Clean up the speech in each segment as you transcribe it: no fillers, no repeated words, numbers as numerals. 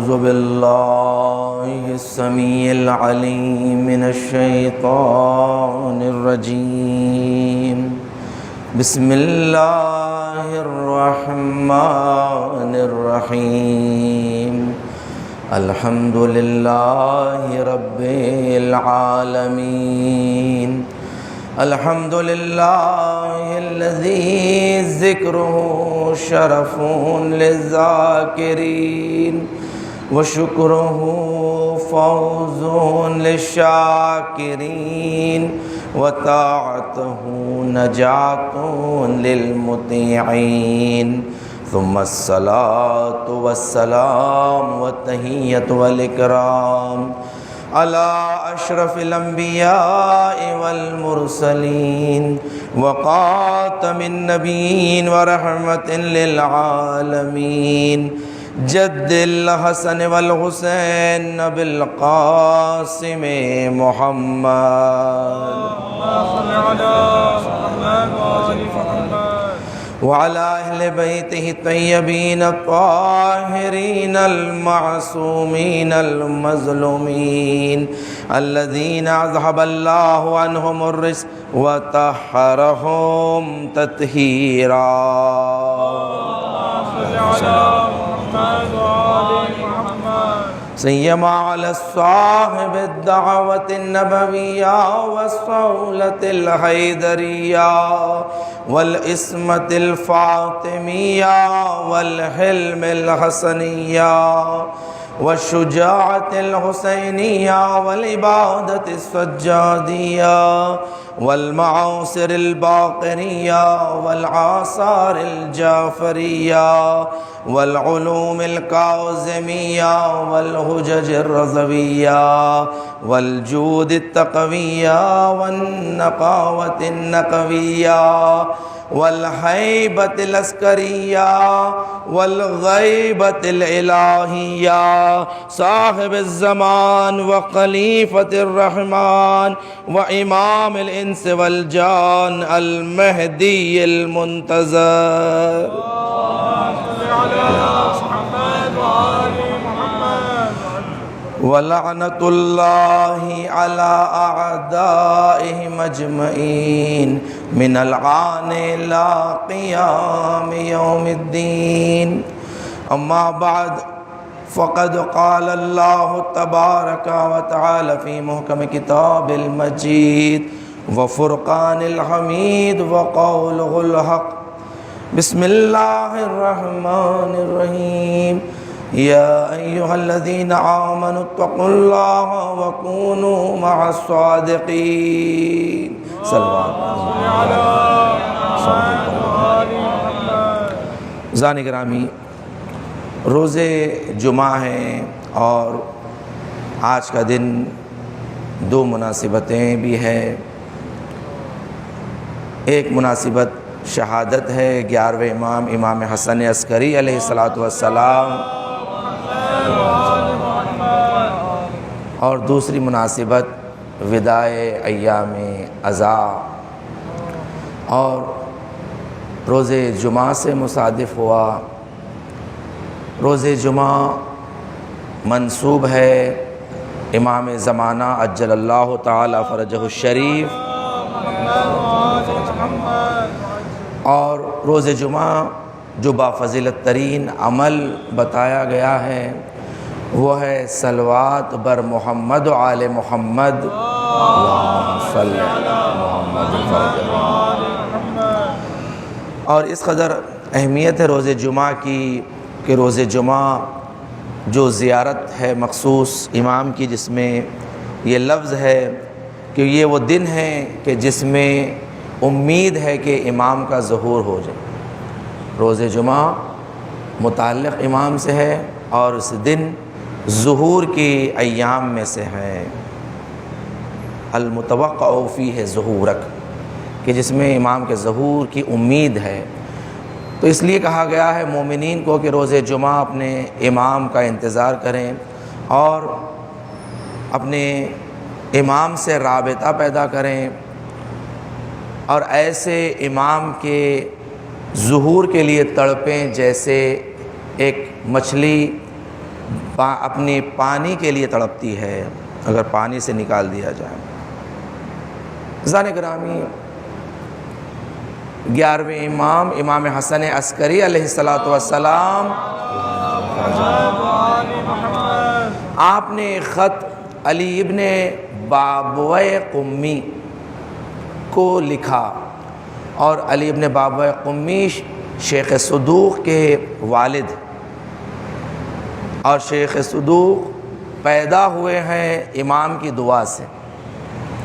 أعوذ بالله السميع العليم من الشيطان الرجيم بسم الله الرحمن الرحيم الحمد لله رب العالمين الحمد لله الذي ذكره شرف للذاكرين وشكره فوز للشاكرين وطاعته نجاة للمطيعين ثم الصلاة والسلام والتحية والإكرام على أشرف الأنبياء والمرسلين وخاتم النبيين ورحمة للعالمين جد الحسن والحسين بالقاسم محمد وعلى أهل بيته الطيبين الطاهرين المعصومين المظلومين الذين أذهب الله عنهم الرجس وطهرهم تطهيرا سيما على صاحب الدعوة النبوية والصولة الحيدرية والإسمة الفاطمية والحلم الحسنية والشجاعة الحسينية والعبادة السجادية والمعاصر الباقرية والآثار الجعفرية والعلوم الكاظمية والحجج الرضوية والجود التقوية والنقاوة النقوية والهيبة العسكرية والغيبة الإلهية صاحب الزمان وخليفة الرحمن وإمام الإنس والجان المهدي المنتظر ولعنة الله على أعدائهم أجمعين من الآن إلى قيام يوم الدين أما بعد فقد قال الله تبارك وتعالى في محكم كتاب المجيد وفرقان الحميد وقوله الحق بسم الله الرحمن الرحيم يا أيها الذين آمنوا اتقوا الله وكونوا مع الصادقين صلى الله عليه وسلم. زانی گرامی، روز جمعہ ہے اور آج کا دن دو مناسبتیں بھی ہیں. ایک مناسبت شہادت ہے 11ویں امام امام حسن عسکری علیہ السلام، اور دوسری مناسبت وداع ایام عزا، اور روز جمعہ سے مصادف ہوا. روز جمعہ منسوب ہے امام زمانہ عجل اللہ تعالی فرجہ الشریف، اور روز جمعہ جو بافضیلت ترین عمل بتایا گیا ہے وہ ہے صلوات بر محمد و آل محمد. اللہم صلی علی محمد. اور اس قدر اہمیت ہے روز جمعہ کی کہ روز جمعہ جو زیارت ہے مخصوص امام کی، جس میں یہ لفظ ہے کہ یہ وہ دن ہے کہ جس میں امید ہے کہ امام کا ظہور ہو جائے. روز جمعہ متعلق امام سے ہے اور اس دن ظہور کی ایام میں سے ہے. المتوقع فیہ ظہورک، کہ جس میں امام کے ظہور کی امید ہے. تو اس لیے کہا گیا ہے مومنین کو کہ روز جمعہ اپنے امام کا انتظار کریں اور اپنے امام سے رابطہ پیدا کریں اور ایسے امام کے ظہور کے لیے تڑپیں جیسے ایک مچھلی اپنی پانی کے لیے تڑپتی ہے اگر پانی سے نکال دیا جائے۔ عزیزان گرامی، 11ویں امام امام حسن عسکری علیہ السلام آپ نے ایک خط علی ابن بابوئے قمی کو لکھا، اور علی ابن بابوئے قمی شیخ صدوق کے والد، اور شیخ صدوق پیدا ہوئے ہیں امام کی دعا سے،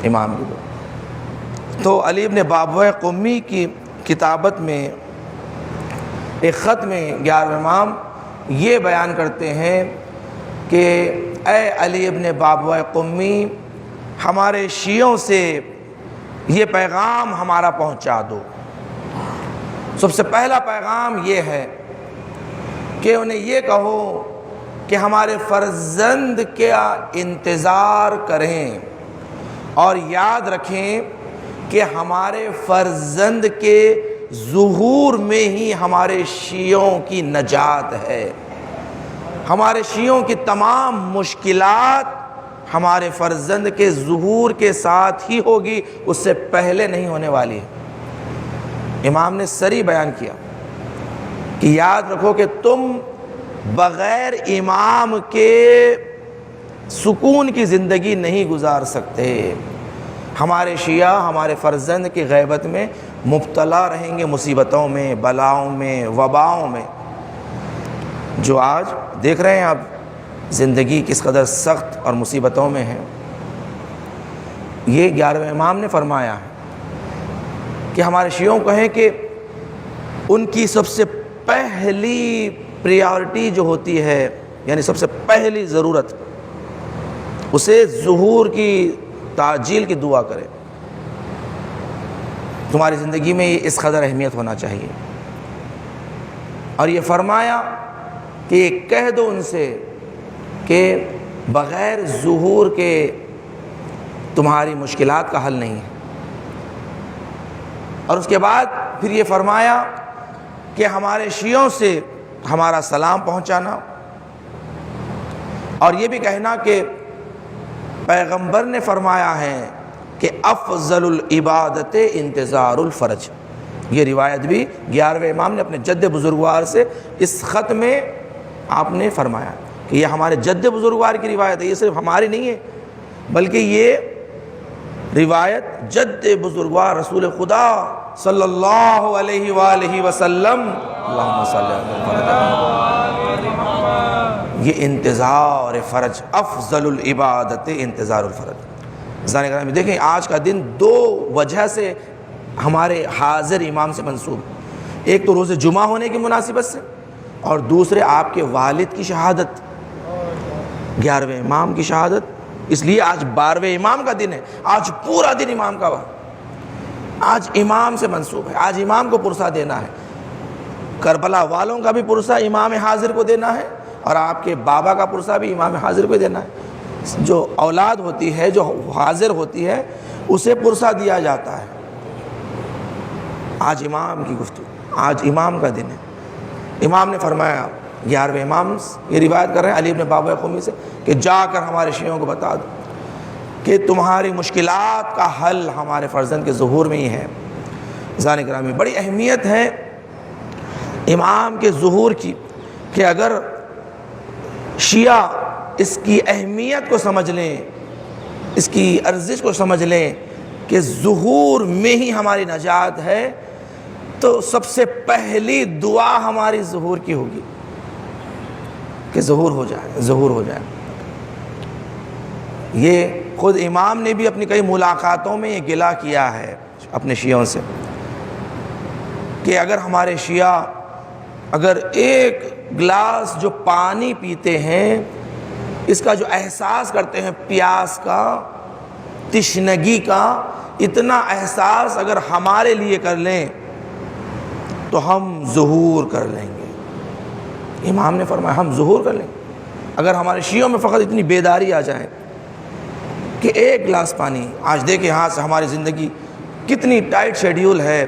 امام کی دعا۔ تو علی ابن بابوئے قمی کی کتابت میں ایک خط میں 11ویں امام یہ بیان کرتے ہیں کہ اے علی ابن بابوئے قمی، ہمارے شیعوں سے یہ پیغام ہمارا پہنچا دو۔ سب سے پہلا پیغام یہ ہے کہ انہیں یہ کہو کہ ہمارے فرزند کا انتظار کریں، اور یاد رکھیں کہ ہمارے فرزند کے ظہور میں ہی ہمارے شیعوں کی نجات ہے۔ ہمارے شیعوں کی تمام مشکلات ہمارے فرزند کے ظہور کے ساتھ ہی ہوگی، اس سے پہلے نہیں ہونے والی ہے۔ امام نے صریح بیان کیا کہ یاد رکھو کہ تم بغیر امام کے سکون کی زندگی نہیں گزار سکتے۔ ہمارے شیعہ ہمارے فرزند کی غیبت میں مبتلا رہیں گے، مصیبتوں میں، بلاؤں میں، وباؤں میں، جو آج دیکھ رہے ہیں آپ زندگی کس قدر سخت اور مصیبتوں میں ہے۔ یہ 11ویں امام نے فرمایا ہے کہ ہمارے شیعوں کہیں کہ ان کی سب سے پہلی پریارٹی جو ہوتی ہے، یعنی سب سے پہلی ضرورت، اسے ظہور کی تعجیل کی دعا کرے۔ تمہاری زندگی میں یہ اس قدر اہمیت ہونا چاہیے۔ اور یہ فرمایا کہ یہ کہہ دو ان سے کہ بغیر ظہور کے تمہاری مشکلات کا حل نہیں ہے۔ اور اس کے بعد پھر یہ فرمایا کہ ہمارے شیعوں سے ہمارا سلام پہنچانا، اور یہ بھی کہنا کہ پیغمبر نے فرمایا ہے کہ افضل العبادت انتظار الفرج۔ یہ روایت بھی 11ویں امام نے اپنے جد بزرگوار سے اس خط میں آپ نے فرمایا کہ یہ ہمارے جد بزرگوار کی روایت ہے، یہ صرف ہماری نہیں ہے، بلکہ یہ روایت جد بزرگوار رسول خدا صلی اللہ علیہ وآلہ وسلم، اللہم صلی اللہ علیہ وسلم، یہ انتظار فرج، افضل العبادت انتظار الفرج۔ ذرا گرامی دیکھیں، آج کا دن دو وجہ سے ہمارے حاضر امام سے منسوب، ایک تو روز جمعہ ہونے کی مناسبت سے، اور دوسرے آپ کے والد کی شہادت، 11ویں امام کی شہادت۔ اس لیے آج 12ویں امام کا دن ہے، آج پورا دن امام کا آج امام سے منسوب ہے، آج امام کو پرسہ دینا ہے۔ کربلا والوں کا بھی پرسہ امام حاضر کو دینا ہے، اور آپ کے بابا کا پرسہ بھی امام حاضر کو دینا ہے۔ جو اولاد ہوتی ہے، جو حاضر ہوتی ہے، اسے پرسہ دیا جاتا ہے۔ آج امام کی گفتگو، آج امام کا دن ہے۔ امام نے فرمایا، 11ویں امام یہ روایت کر رہے ہیں علی ابن بابوئے قمی سے، کہ جا کر ہمارے شیعوں کو بتا دو کہ تمہاری مشکلات کا حل ہمارے فرزند کے ظہور میں ہی ہے۔ عزیزان گرامی، بڑی اہمیت ہے امام کے ظہور کی، کہ اگر شیعہ اس کی اہمیت کو سمجھ لیں، اس کی ارزش کو سمجھ لیں کہ ظہور میں ہی ہماری نجات ہے، تو سب سے پہلی دعا ہماری ظہور کی ہوگی کہ ظہور ہو جائے، ظہور ہو جائے۔ یہ خود امام نے بھی اپنی کئی ملاقاتوں میں یہ گلہ کیا ہے اپنے شیعوں سے، کہ اگر ہمارے شیعہ اگر ایک گلاس جو پانی پیتے ہیں، اس کا جو احساس کرتے ہیں، پیاس کا، تشنگی کا، اتنا احساس اگر ہمارے لیے کر لیں تو ہم ظہور کر لیں گے۔ امام نے فرمایا ہم ظہور کر لیں گے اگر ہمارے شیعوں میں فقط اتنی بیداری آ جائے کہ ایک گلاس پانی۔ آج دیکھیں یہاں سے ہماری زندگی کتنی ٹائٹ شیڈیول ہے،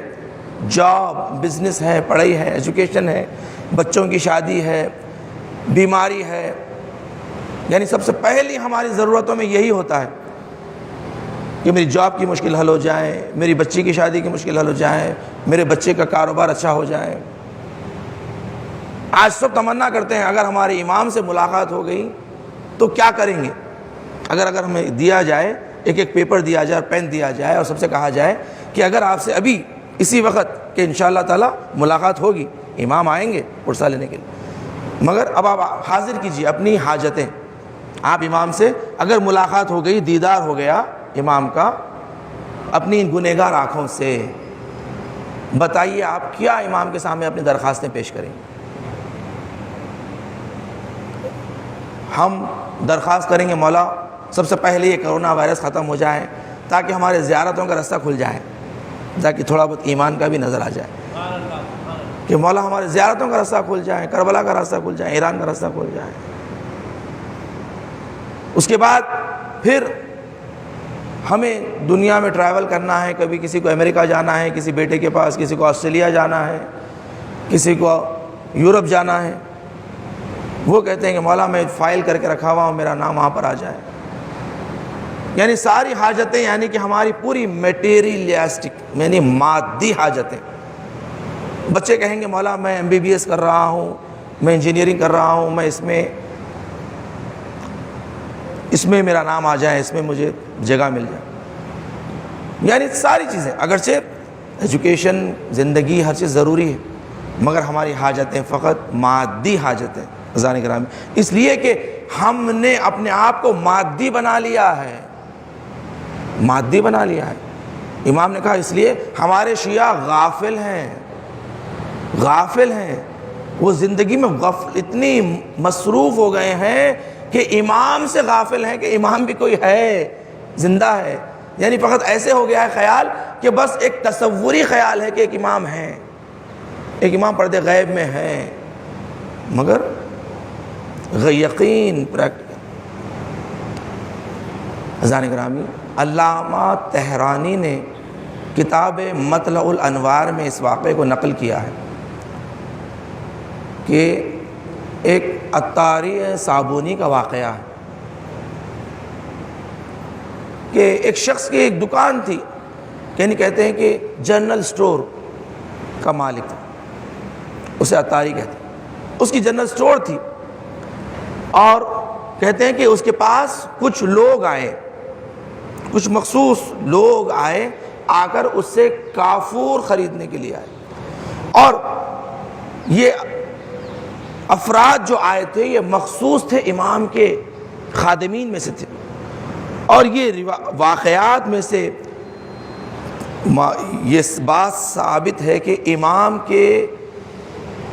جاب، بزنس ہے، پڑھائی ہے، ایجوکیشن ہے، بچوں کی شادی ہے، بیماری ہے، یعنی سب سے پہلی ہماری ضرورتوں میں یہی ہوتا ہے کہ میری جاب کی مشکل حل ہو جائے، میری بچی کی شادی کی مشکل حل ہو جائے، میرے بچے کا کاروبار اچھا ہو جائے۔ آج سب تمنا کرتے ہیں اگر ہمارے امام سے ملاقات ہو گئی تو کیا کریں گے؟ اگر ہمیں دیا جائے، ایک پیپر دیا جائے اور پین دیا جائے اور سب سے کہا جائے کہ اگر آپ سے ابھی اسی وقت کہ انشاءاللہ تعالی ملاقات ہوگی، امام آئیں گے پرسہ لینے کے لیے، مگر اب آپ حاضر کیجئے اپنی حاجتیں۔ آپ امام سے اگر ملاقات ہو گئی، دیدار ہو گیا امام کا، اپنی گنہگار آنکھوں سے بتائیے آپ کیا امام کے سامنے اپنی درخواستیں پیش کریں گے؟ ہم درخواست کریں گے مولا سب سے پہلے یہ کرونا وائرس ختم ہو جائے تاکہ ہمارے زیارتوں کا راستہ کھل جائے، تاکہ تھوڑا بہت ایمان کا بھی نظر آ جائے کہ مولا ہمارے زیارتوں کا راستہ کھل جائے، کربلا کا راستہ کھل جائے، ایران کا راستہ کھل جائے۔ اس کے بعد پھر ہمیں دنیا میں ٹریول کرنا ہے، کبھی کسی کو امریکہ جانا ہے، کسی بیٹے کے پاس، کسی کو آسٹریلیا جانا ہے، کسی کو یورپ جانا ہے۔ وہ کہتے ہیں کہ مولا میں فائل کر کے رکھا ہوا ہوں، میرا نام وہاں پر آ جائے۔ یعنی ساری حاجتیں، یعنی کہ ہماری پوری میٹیریلسٹک یعنی مادی حاجتیں۔ بچے کہیں گے مولا میں MBBS کر رہا ہوں، میں انجینئرنگ کر رہا ہوں، میں اس میں میرا نام آ جائے، اس میں مجھے جگہ مل جائے۔ یعنی ساری چیزیں، اگرچہ ایجوکیشن، زندگی، ہر چیز ضروری ہے، مگر ہماری حاجتیں فقط مادی حاجتیں عزیزان کرام، اس لیے کہ ہم نے اپنے آپ کو مادی بنا لیا ہے، مادی بنا لیا ہے۔ امام نے کہا اس لیے ہمارے شیعہ غافل ہیں، وہ زندگی میں اتنی مصروف ہو گئے ہیں کہ امام سے غافل ہیں کہ امام بھی کوئی ہے، زندہ ہے۔ یعنی فقط ایسے ہو گیا ہے خیال کہ بس ایک تصوری خیال ہے کہ ایک امام ہے، ایک امام پردے غیب میں ہے، مگر یقین پریکٹیکل۔ عزیزان گرامی، علامہ طحرانی نے کتاب مطلع الانوار میں اس واقعے کو نقل کیا ہے کہ ایک عطاری صابونی کا واقعہ ہے کہ ایک شخص کی ایک دکان تھی، یعنی کہتے ہیں کہ جنرل سٹور کا مالک تھا، اسے عطاری کہتے ہیں۔ اس کی جنرل سٹور تھی اور کہتے ہیں کہ اس کے پاس کچھ لوگ آئے، کچھ مخصوص لوگ آئے، آ کر اس سے کافور خریدنے کے لیے آئے، اور یہ افراد جو آئے تھے یہ مخصوص تھے امام کے خادمین میں سے تھے، اور یہ واقعات میں سے یہ بات ثابت ہے کہ امام کے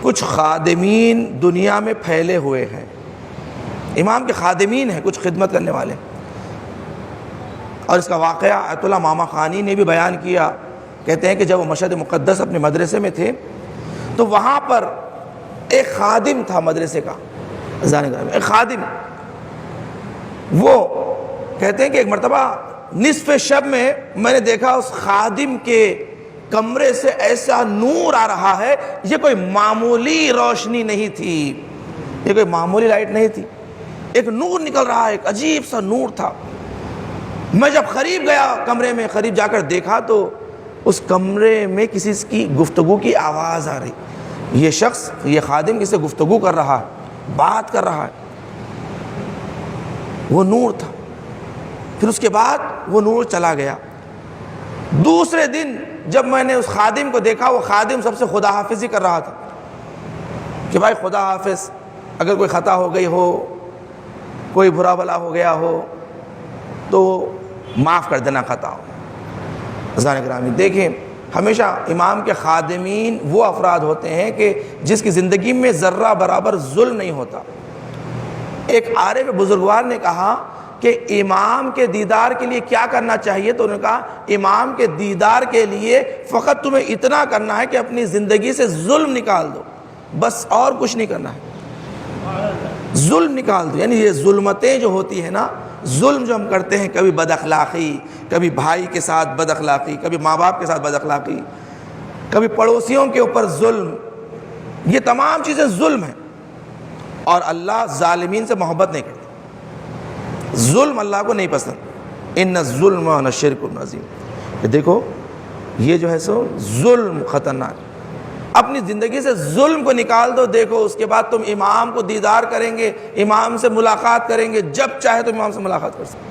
کچھ خادمین دنیا میں پھیلے ہوئے ہیں، امام کے خادمین ہیں، کچھ خدمت کرنے والے۔ اور اس کا واقعہ آیت اللہ ماما خانی نے بھی بیان کیا، کہتے ہیں کہ جب وہ مشہد مقدس اپنے مدرسے میں تھے تو وہاں پر ایک خادم تھا مدرسے کا، ایک خادم، وہ کہتے ہیں کہ ایک مرتبہ نصف شب میں میں نے دیکھا اس خادم کے کمرے سے ایسا نور آ رہا ہے، یہ کوئی معمولی روشنی نہیں تھی، یہ کوئی معمولی لائٹ نہیں تھی، ایک نور نکل رہا ہے، ایک عجیب سا نور تھا۔ میں جب قریب گیا کمرے میں، قریب جا کر دیکھا تو اس کمرے میں کسی کی گفتگو کی آواز آ رہی، یہ شخص، یہ خادم کسی سے گفتگو کر رہا ہے، بات کر رہا ہے، وہ نور تھا۔ پھر اس کے بعد وہ نور چلا گیا۔ دوسرے دن جب میں نے اس خادم کو دیکھا، وہ خادم سب سے خدا حافظی کر رہا تھا کہ بھائی خدا حافظ، اگر کوئی خطا ہو گئی ہو، کوئی برا بلا ہو گیا ہو تو معاف کر دینا خطا ہو۔ عزیزان گرامی، دیکھیں ہمیشہ امام کے خادمین وہ افراد ہوتے ہیں کہ جس کی زندگی میں ذرہ برابر ظلم نہیں ہوتا۔ ایک عارف بزرگوار نے کہا کہ امام کے دیدار کے لیے کیا کرنا چاہیے، تو انہوں نے کہا امام کے دیدار کے لیے فقط تمہیں اتنا کرنا ہے کہ اپنی زندگی سے ظلم نکال دو، بس اور کچھ نہیں کرنا ہے، ظلم نکال دو۔ یعنی یہ ظلمتیں جو ہوتی ہیں نا، ظلم جو ہم کرتے ہیں، کبھی بد اخلاقی، کبھی بھائی کے ساتھ بد اخلاقی، کبھی ماں باپ کے ساتھ بد اخلاقی، کبھی پڑوسیوں کے اوپر ظلم، یہ تمام چیزیں ظلم ہیں، اور اللہ ظالمین سے محبت نہیں کرتا۔ ظلم اللہ کو نہیں پسند، ان الظلم لشرک عظیم. کہ دیکھو یہ جو ہے سو ظلم خطرناک. اپنی زندگی سے ظلم کو نکال دو، دیکھو اس کے بعد تم امام کو دیدار کریں گے، امام سے ملاقات کریں گے، جب چاہے تو امام سے ملاقات کر سکتے.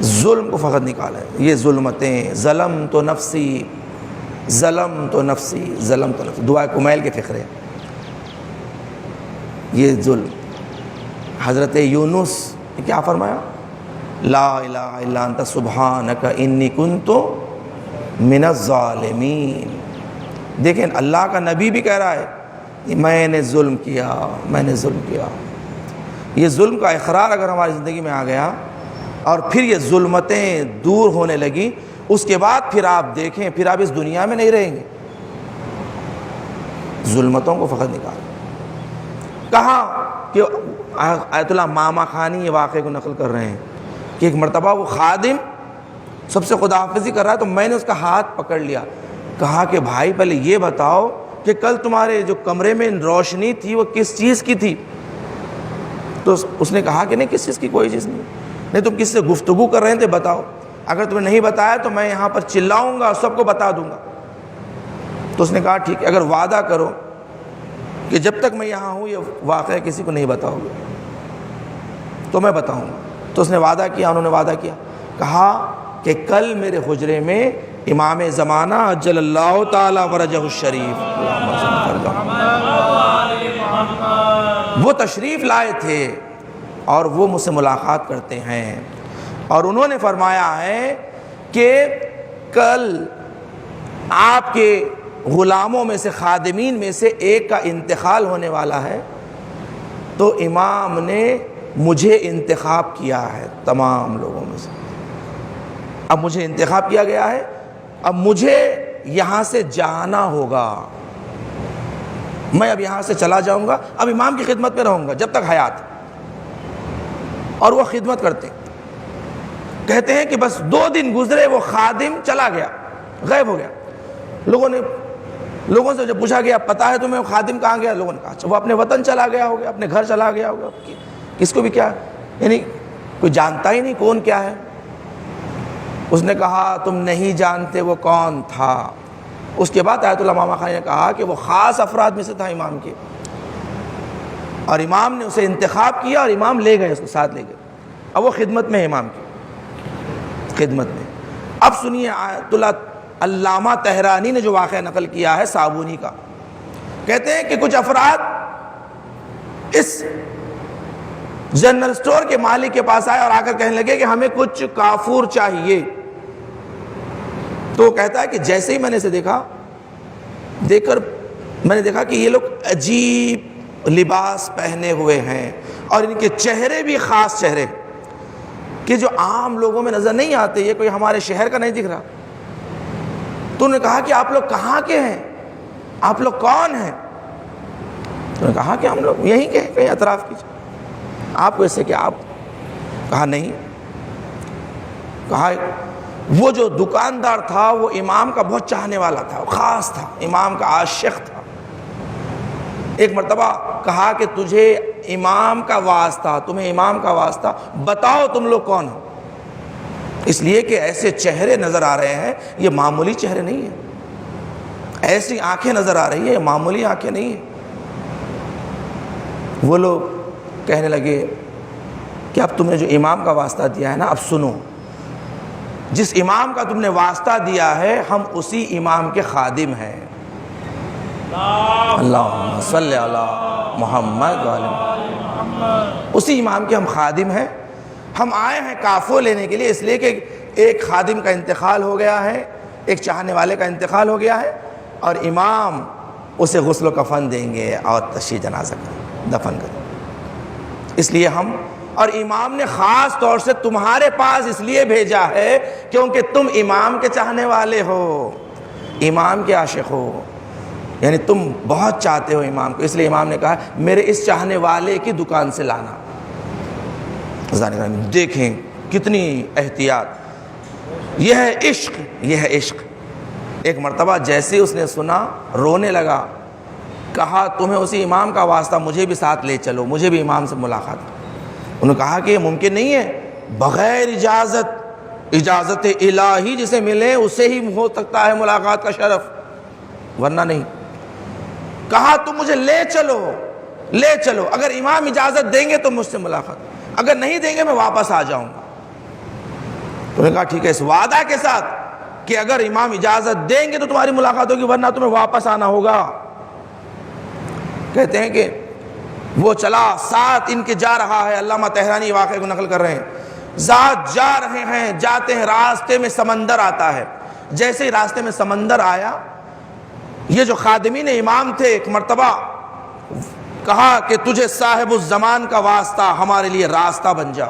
ظلم کو فقط نکالا ہے. یہ ظلمتیں، ظلم تو نفسی، ظلم تو نفسی، ظلم تو نفسی، دعا کمیل کے فقرے. یہ ظلم. حضرت یونس نے کیا فرمایا؟ لا الہ الا انت سبحانک انی کنت من الظالمین. دیکھیں اللہ کا نبی بھی کہہ رہا ہے میں نے ظلم کیا، میں نے ظلم کیا. یہ ظلم کا اقرار اگر ہماری زندگی میں آ گیا اور پھر یہ ظلمتیں دور ہونے لگی، اس کے بعد پھر آپ دیکھیں پھر آپ اس دنیا میں نہیں رہیں گے. ظلمتوں کو فقط نکال. کہا کہ آیت اللہ ماما خانی یہ واقعے کو نقل کر رہے ہیں کہ ایک مرتبہ وہ خادم سب سے خداحافظی کر رہا ہے تو میں نے اس کا ہاتھ پکڑ لیا. کہا کہ بھائی پہلے یہ بتاؤ کہ کل تمہارے جو کمرے میں روشنی تھی وہ کس چیز کی تھی؟ تو اس نے کہا کہ نہیں کس چیز کی کوئی چیز نہیں. تم کس سے گفتگو کر رہے تھے بتاؤ. اگر تمہیں نہیں بتایا تو میں یہاں پر چلاؤں گا اور سب کو بتا دوں گا. تو اس نے کہا ٹھیک ہے اگر وعدہ کرو کہ جب تک میں یہاں ہوں یہ واقعہ کسی کو نہیں بتاؤ گے تو میں بتاؤں گا. تو اس نے وعدہ کیا، انہوں نے وعدہ کیا. کہا کہ کل میرے حجرے میں امام زمانہ عجل اللہ تعالی فرجہ الشریف وہ تشریف لائے تھے اور وہ مجھ سے ملاقات کرتے ہیں اور انہوں نے فرمایا ہے کہ کل آپ کے غلاموں میں سے، خادمین میں سے ایک کا انتقال ہونے والا ہے، تو امام نے مجھے انتخاب کیا ہے تمام لوگوں میں سے. اب مجھے انتخاب کیا گیا ہے، اب مجھے یہاں سے جانا ہوگا. میں اب یہاں سے چلا جاؤں گا، اب امام کی خدمت میں رہوں گا جب تک حیات. اور وہ خدمت کرتے کہتے ہیں کہ بس 2 دن گزرے وہ خادم چلا گیا، غائب ہو گیا. لوگوں سے جب پوچھا گیا پتہ ہے تمہیں خادم کہاں گیا؟ لوگوں نے کہا اچھا وہ اپنے وطن چلا گیا ہوگا، اپنے گھر چلا گیا ہوگا. کس کو بھی کیا یعنی کوئی جانتا ہی نہیں کون کیا ہے. اس نے کہا تم نہیں جانتے وہ کون تھا. اس کے بعد آیت اللہ ماما خانی نے کہا کہ وہ خاص افراد میں سے تھا امام کے، اور امام نے اسے انتخاب کیا اور امام لے گئے، اس کو ساتھ لے گئے. اب وہ خدمت میں ہے، امام کی خدمت میں. اب سنیے آیت اللہ علامہ طہرانی نے جو واقعہ نقل کیا ہے صابونی کا. کہتے ہیں کہ کچھ افراد اس جنرل سٹور کے مالک کے پاس آئے اور آ کر کہنے لگے کہ ہمیں کچھ کافور چاہیے. تو وہ کہتا ہے کہ جیسے ہی میں نے اسے دیکھ کر میں نے دیکھا کہ یہ لوگ عجیب لباس پہنے ہوئے ہیں اور ان کے چہرے بھی خاص چہرے کہ جو عام لوگوں میں نظر نہیں آتے، یہ کوئی ہمارے شہر کا نہیں دکھ رہا. تو انہوں نے کہا کہ آپ لوگ کہاں کے ہیں، آپ لوگ کون ہیں؟ تو نے کہا کہ ہم لوگ یہیں کے ہیں، کہیں اطراف کی. آپ کو اس سے کہ آپ کہا نہیں. کہا وہ جو دکاندار تھا وہ امام کا بہت چاہنے والا تھا، خاص تھا، امام کا عاشق تھا. ایک مرتبہ کہا کہ تجھے امام کا واسطہ، تمہیں امام کا واسطہ، بتاؤ تم لوگ کون ہو. اس لیے کہ ایسے چہرے نظر آ رہے ہیں، یہ معمولی چہرے نہیں ہیں. ایسی آنکھیں نظر آ رہی ہیں، یہ معمولی آنکھیں نہیں ہیں. وہ لوگ کہنے لگے کہ اب تم نے جو امام کا واسطہ دیا ہے نا، اب سنو، جس امام کا تم نے واسطہ دیا ہے ہم اسی امام کے خادم ہیں. اللہم صلی علی محمد وعلی محمد. اسی امام کے ہم خادم ہیں. ہم آئے ہیں کافو لینے کے لیے، اس لیے کہ ایک خادم کا انتقال ہو گیا ہے، ایک چاہنے والے کا انتقال ہو گیا ہے، اور امام اسے غسل و کفن دیں گے اور تشییع جنازہ دفن کریں. اس لیے ہم، اور امام نے خاص طور سے تمہارے پاس اس لیے بھیجا ہے کیونکہ تم امام کے چاہنے والے ہو، امام کے عاشق ہو، یعنی تم بہت چاہتے ہو امام کو. اس لیے امام نے کہا میرے اس چاہنے والے کی دکان سے لانا. دیکھیں کتنی احتیاط. یہ ہے عشق، یہ ہے عشق. ایک مرتبہ جیسے اس نے سنا رونے لگا. کہا تمہیں اسی امام کا واسطہ، مجھے بھی ساتھ لے چلو، مجھے بھی امام سے ملاقات. انہوں نے کہا کہ یہ ممکن نہیں ہے، بغیر اجازت الہی جسے ملے اسے ہی ہو سکتا ہے ملاقات کا شرف، ورنہ نہیں۔ کہا تم مجھے لے چلو، اگر امام اجازت دیں گے تو مجھ سے ملاقات، اگر نہیں دیں گے میں واپس آ جاؤں گا۔ تو انہوں نے کہا ٹھیک ہے، اس وعدہ کے ساتھ کہ اگر امام اجازت دیں گے تو تمہاری ملاقات ہوگی، ورنہ تمہیں واپس آنا ہوگا۔ کہتے ہیں کہ وہ چلا، ساتھ ان کے جا رہا ہے، علامہ طحرانی واقعے کو نقل کر رہے ہیں، ذات جا رہے ہیں، جاتے ہیں، راستے میں سمندر آتا ہے۔ جیسے ہی راستے میں سمندر آیا، یہ جو خادمین امام تھے ایک مرتبہ کہا کہ تجھے صاحب الزمان کا واسطہ، ہمارے لیے راستہ بن جا۔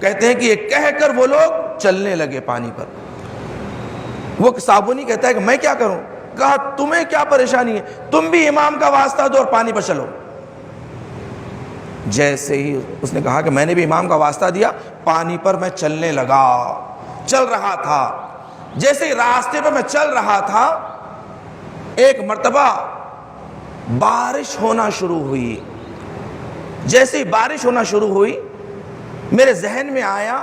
کہتے ہیں کہ یہ کہہ کر وہ لوگ چلنے لگے پانی پر۔ وہ صابونی کہتا ہے کہ میں کیا کروں؟ کہا تمہیں کیا پریشانی ہے، تم بھی امام کا واسطہ دو اور پانی پر چلو۔ جیسے ہی اس نے کہا کہ میں نے بھی امام کا واسطہ دیا، پانی پر میں چلنے لگا، چل رہا تھا۔ جیسے ہی راستے پر میں چل رہا تھا، ایک مرتبہ بارش ہونا شروع ہوئی۔ جیسے ہی بارش ہونا شروع ہوئی، میرے ذہن میں آیا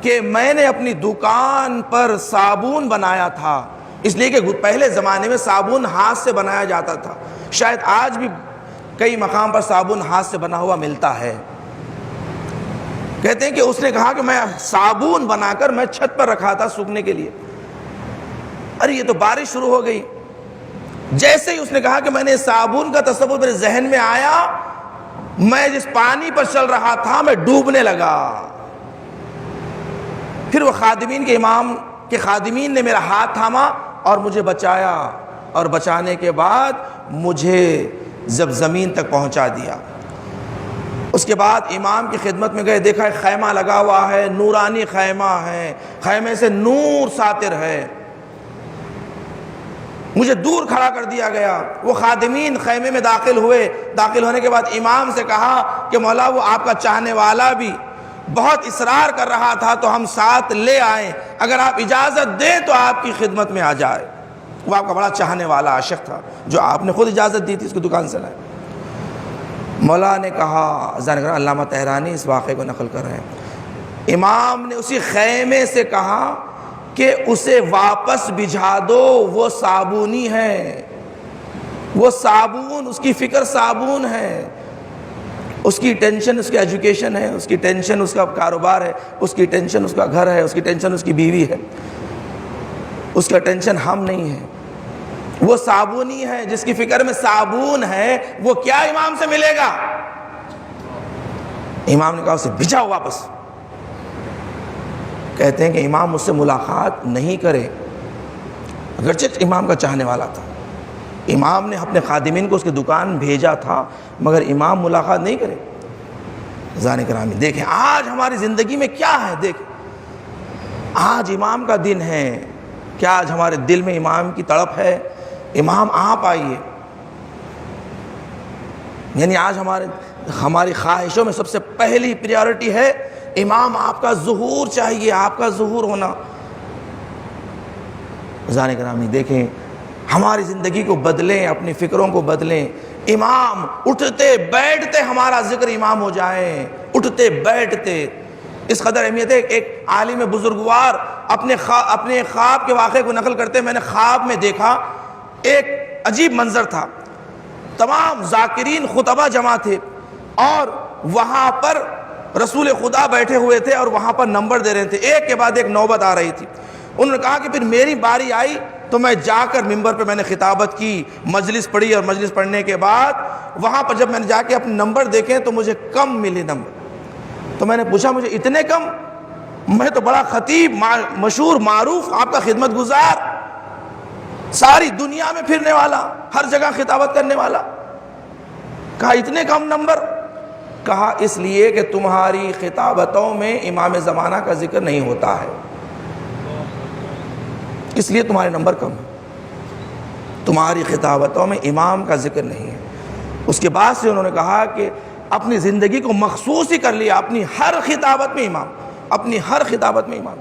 کہ میں نے اپنی دکان پر صابن بنایا تھا، اس لیے کہ پہلے زمانے میں صابن ہاتھ سے بنایا جاتا تھا، شاید آج بھی کئی مقام پر صابن ہاتھ سے بنا ہوا ملتا ہے۔ کہتے ہیں کہ اس نے کہا کہ میں صابن بنا کر میں چھت پر رکھا تھا سوکھنے کے لیے، ارے یہ تو بارش شروع ہو گئی۔ جیسے ہی اس نے کہا کہ میں نے صابن کا تصور میرے ذہن میں آیا، میں جس پانی پر چل رہا تھا میں ڈوبنے لگا۔ پھر وہ خادمین کے امام کے خادمین نے میرا ہاتھ تھاما اور مجھے بچایا، اور بچانے کے بعد مجھے جب زمین تک پہنچا دیا۔ اس کے بعد امام کی خدمت میں گئے، دیکھا ایک خیمہ لگا ہوا ہے، نورانی خیمہ ہے، خیمے سے نور ساطر ہے۔ مجھے دور کھڑا کر دیا گیا۔ وہ خادمین خیمے میں داخل ہوئے، داخل ہونے کے بعد امام سے کہا کہ مولا وہ آپ کا چاہنے والا بھی بہت اصرار کر رہا تھا تو ہم ساتھ لے آئیں، اگر آپ اجازت دیں تو آپ کی خدمت میں آ جائے۔ وہ آپ کا بڑا چاہنے والا عاشق تھا، جو آپ نے خود اجازت دی تھی اس کی دکان سے لائے۔ مولا نے کہا، علامہ طحرانی اس واقعے کو نقل کر رہے ہیں، امام نے اسی خیمے سے کہا کہ اسے واپس بجھا دو، وہ صابونی ہے، وہ صابون، اس کی فکر صابون ہے، اس کی ٹینشن اس کی ایجوکیشن ہے، اس کی ٹینشن اس کا کاروبار ہے، اس کی ٹینشن اس کا گھر ہے، اس کی ٹینشن اس کی بیوی ہے، اس کا ٹینشن ہم نہیں ہے۔ وہ صابونی ہے جس کی فکر میں صابون ہے، وہ کیا امام سے ملے گا؟ امام نے کہا اسے بھجاؤ واپس۔ کہتے ہیں کہ امام مجھ سے ملاقات نہیں کرے، اگرچہ امام کا چاہنے والا تھا، امام نے اپنے خادمین کو اس کی دکان بھیجا تھا، مگر امام ملاقات نہیں کرے۔ عزیزان گرامی دیکھیں آج ہماری زندگی میں کیا ہے، دیکھیں آج امام کا دن ہے، کیا آج ہمارے دل میں امام کی تڑپ ہے؟ امام آپ آئیے، یعنی آج ہماری خواہشوں میں سب سے پہلی پریارٹی ہے امام آپ کا ظہور چاہیے، آپ کا ظہور ہونا۔ عزیزان گرامی دیکھیں ہماری زندگی کو بدلیں، اپنی فکروں کو بدلیں۔ امام اٹھتے بیٹھتے ہمارا ذکر امام ہو جائے، اٹھتے بیٹھتے، اس قدر اہمیت ہے۔ ایک عالم بزرگوار اپنے خواب کے واقعے کو نقل کرتے ہیں، میں نے خواب میں دیکھا ایک عجیب منظر تھا، تمام ذاکرین خطبہ جمع تھے اور وہاں پر رسول خدا بیٹھے ہوئے تھے اور وہاں پر نمبر دے رہے تھے، ایک کے بعد ایک نوبت آ رہی تھی۔ انہوں نے کہا کہ پھر میری باری آئی تو میں جا کر ممبر پہ میں نے خطابت کی، مجلس پڑھی، اور مجلس پڑھنے کے بعد وہاں پر جب میں نے جا کے اپنے نمبر دیکھے تو مجھے کم ملے نمبر۔ تو میں نے پوچھا مجھے اتنے کم؟ میں تو بڑا خطیب، مشہور، معروف، آپ کا خدمت گزار، ساری دنیا میں پھرنے والا، ہر جگہ خطابت کرنے والا، کہا اتنے کم نمبر؟ کہا اس لیے کہ تمہاری خطابتوں میں امام زمانہ کا ذکر نہیں ہوتا ہے، اس لیے تمہارے نمبر کم ہیں، تمہاری خطابتوں میں امام کا ذکر نہیں ہے۔ اس کے بعد سے انہوں نے کہا کہ اپنی زندگی کو مخصوص ہی کر لیا، اپنی ہر خطابت میں امام، اپنی ہر خطابت میں امام۔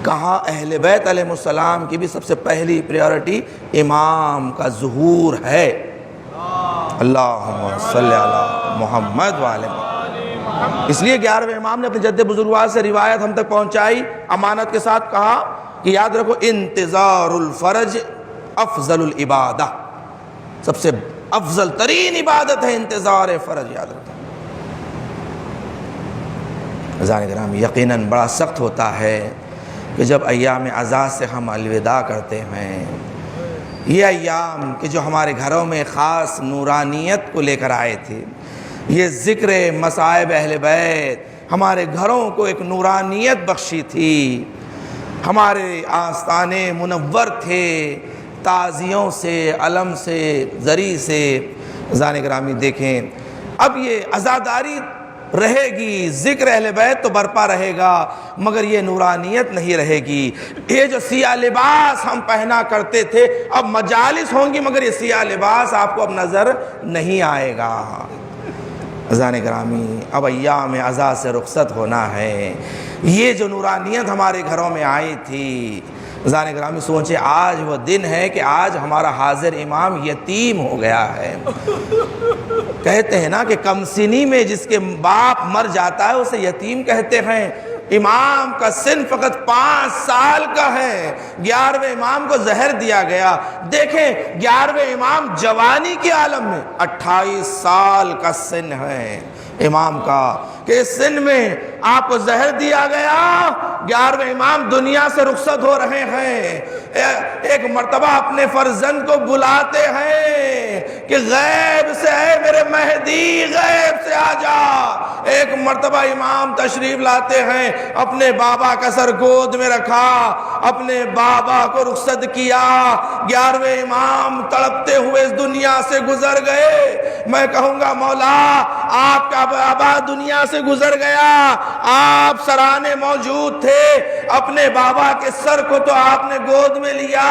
کہا اہل بیت علیہ السلام کی بھی سب سے پہلی پریارٹی امام کا ظہور ہے۔ اللہم صلی علی محمد وعلی محمد۔ اس لیے 11ویں امام نے اپنے جد بزرگوار سے روایت ہم تک پہنچائی، امانت کے ساتھ کہا کہ یاد رکھو انتظار الفرج افضل العبادہ، سب سے افضل ترین عبادت ہے انتظار فرج، یاد رکھو۔ عزیزان کرام، یقیناً بڑا سخت ہوتا ہے کہ جب ایام عزا سے ہم الوداع کرتے ہیں، یہ ایام کہ جو ہمارے گھروں میں خاص نورانیت کو لے کر آئے تھے، یہ ذکر مصائب اہل بیت ہمارے گھروں کو ایک نورانیت بخشی تھی، ہمارے آستانے منور تھے تعزیوں سے، علم سے، زری سے۔ عزیزان گرامی دیکھیں، اب یہ عزاداری رہے گی، ذکر اہل بیت تو برپا رہے گا، مگر یہ نورانیت نہیں رہے گی۔ یہ جو سیاہ لباس ہم پہنا کرتے تھے، اب مجالس ہوں گی مگر یہ سیاہ لباس آپ کو اب نظر نہیں آئے گا۔ عزیزان گرامی، اب ایام عزا سے رخصت ہونا ہے۔ یہ جو نورانیت ہمارے گھروں میں آئی تھی، عزیزان گرامی سوچے آج وہ دن ہے کہ آج ہمارا حاضر امام یتیم ہو گیا ہے۔ کہتے ہیں نا کہ کم سنی میں جس کے باپ مر جاتا ہے اسے یتیم کہتے ہیں۔ امام کا سن فقط 5 سال کا ہے، 11ویں امام کو زہر دیا گیا۔ دیکھیں 11ویں امام جوانی کے عالم میں 28 سال کا سن ہے امام کا، کہ اس سن میں آپ کو زہر دیا گیا، 11ویں امام دنیا سے رخصت ہو رہے ہیں۔ ایک مرتبہ اپنے فرزند کو بلاتے ہیں کہ غیب سے اے میرے مہدی غیب سے آ جا۔ ایک مرتبہ امام تشریف لاتے ہیں، اپنے بابا کا سر گود میں رکھا، اپنے بابا کو رخصت کیا۔ 11ویں امام تڑپتے ہوئے اس دنیا سے گزر گئے۔ میں کہوں گا مولا آپ کا بابا دنیا سے گزر گیا، آپ سرانے موجود تھے، اپنے بابا کے سر کو تو آپ نے گود میں لیا۔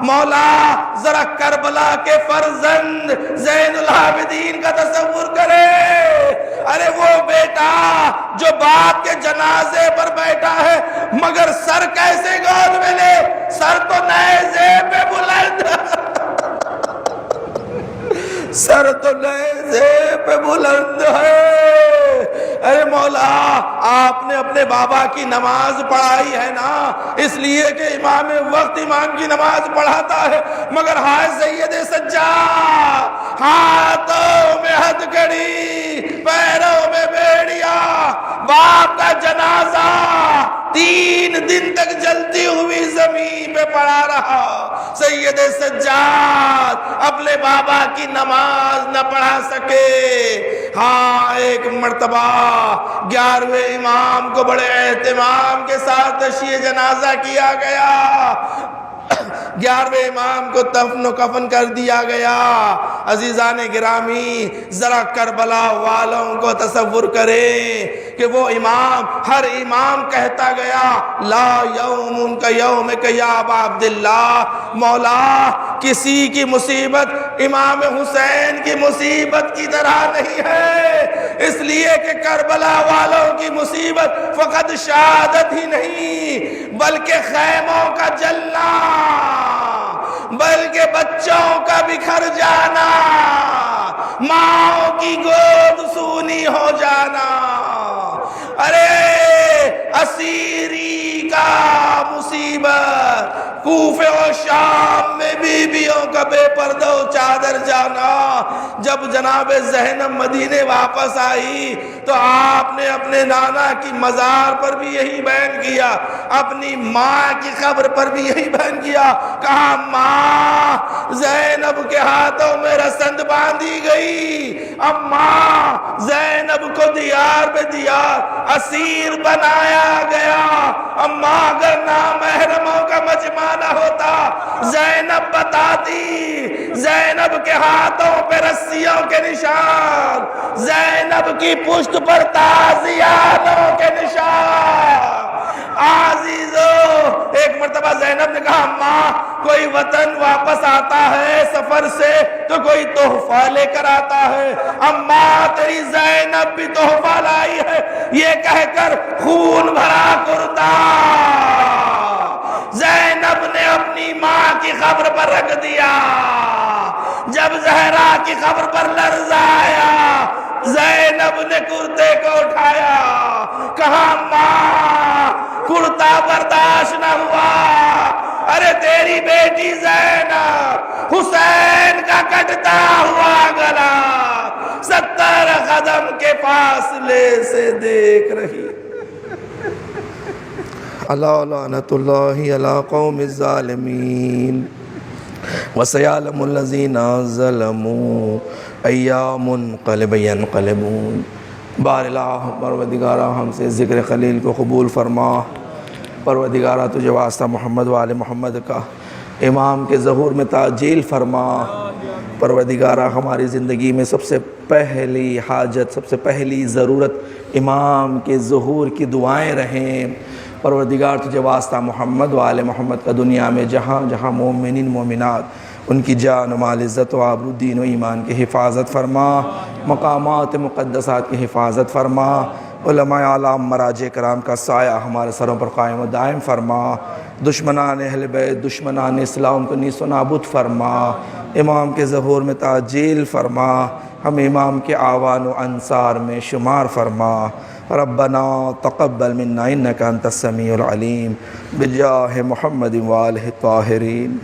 مولا ذرا کربلا کے فرزند زین العابدین کا تصور کرے، ارے وہ بیٹا جو باپ کے جنازے پر بیٹھا ہے مگر سر کیسے گود میں لے، سر تو نیزے پہ بلند، سر تو نیزے پہ بلند ہے۔ ارے مولا آپ نے اپنے بابا کی نماز پڑھائی ہے نا، اس لیے کہ امام وقت امام کی نماز پڑھاتا ہے، مگر ہائے سید سجاد، ہاتھوں میں ہتھکڑی پیروں میں بیڑیا، باپ کا جنازہ 3 دن تک جلتی ہوئی زمین پہ پڑا رہا۔ سید سجاد اپنے بابا کی نماز نہ پڑھا سکے۔ ہاں ایک مرتبہ 11ویں امام کو بڑے اہتمام کے ساتھ تشییع جنازہ کیا گیا، 11ویں امام کو دفن و کفن کر دیا گیا۔ عزیزان گرامی ذرا کربلا والوں کو تصور کریں کہ وہ امام، ہر امام کہتا گیا لا یوم کا یوم کا یا ابا عبداللہ، مولا کسی کی مصیبت امام حسین کی مصیبت کی طرح نہیں ہے، اس لیے کہ کربلا والوں کی مصیبت فقط شہادت ہی نہیں بلکہ خیموں کا جلنا، بلکہ بچوں کا بکھر جانا، ماں کی گود سونی ہو جانا، ارے اسیری کا مصیبت، کوفے و شام میں بیویوں کا بے پردہ و چادر جانا۔ جب جناب زینب مدینے واپس آئی تو آپ نے اپنے نانا کی مزار پر بھی یہی بیان کیا، اپنی ماں کی قبر پر بھی یہی بیان کیا، کہا ماں زینب کے ہاتھوں میں رسند باندھی گئی، اب ماں زینب کو دیار پہ دیار اسیر بنایا گیا، اما اگر نامحرموں کا مجمع نہ ہوتا زینب بتاتی، زینب کے ہاتھوں پہ رسیوں کے نشان، زینب کی پشت پر تازیانوں کے نشان۔ عزیزو ایک مرتبہ زینب نے کہا ماں کوئی وطن واپس آتا ہے سفر سے تو کوئی تحفہ لے کر آتا ہے، اماں تیری زینب بھی تحفہ لائی ہے، یہ کہہ کر خون بھرا کرتا زینب نے اپنی ماں کی قبر پر رکھ دیا۔ جب زہرا کی قبر پر لرزہ آیا زینب نے کرتے کو اٹھایا، کہا ماں کرتا برداشت نہ ہوا، ارے تیری بیٹی زینب حسین کا کٹتا ہوا گلا 70 قدم کے فاصلے سے دیکھ رہی۔ الا لعنت اللہ علی قوم الظالمین وسیعلم الذین ظلموا ایام منقلب ینقلبون۔ بار الہ پروردگارہ ہم سے ذکر خلیل کو قبول فرما، پروردگارہ تجھے واسطہ محمد و آل محمد کا امام کے ظہور میں تعجیل فرما، پروردگارہ ہماری زندگی میں سب سے پہلی حاجت، سب سے پہلی ضرورت امام کے ظہور کی دعائیں رہیں۔ پروردگار تجھے واسطہ محمد و آل محمد کا دنیا میں جہاں جہاں مومنین مومنات ان کی جان و مال عزت و آبرو دین و ایمان کی حفاظت فرما، مقامات مقدسات کی حفاظت فرما، علماء اعلام مراجع کرام کا سایہ ہمارے سروں پر قائم و دائم فرما، دشمنان اہل بیت دشمنان اسلام کو نیست و نابود فرما، امام کے ظہور میں تعجیل فرما، ہم امام کے آوان و انصار میں شمار فرما۔ ربنا تقبل منا انک انت السمیع العلیم بجاہ محمد و آلہ الطاہرین۔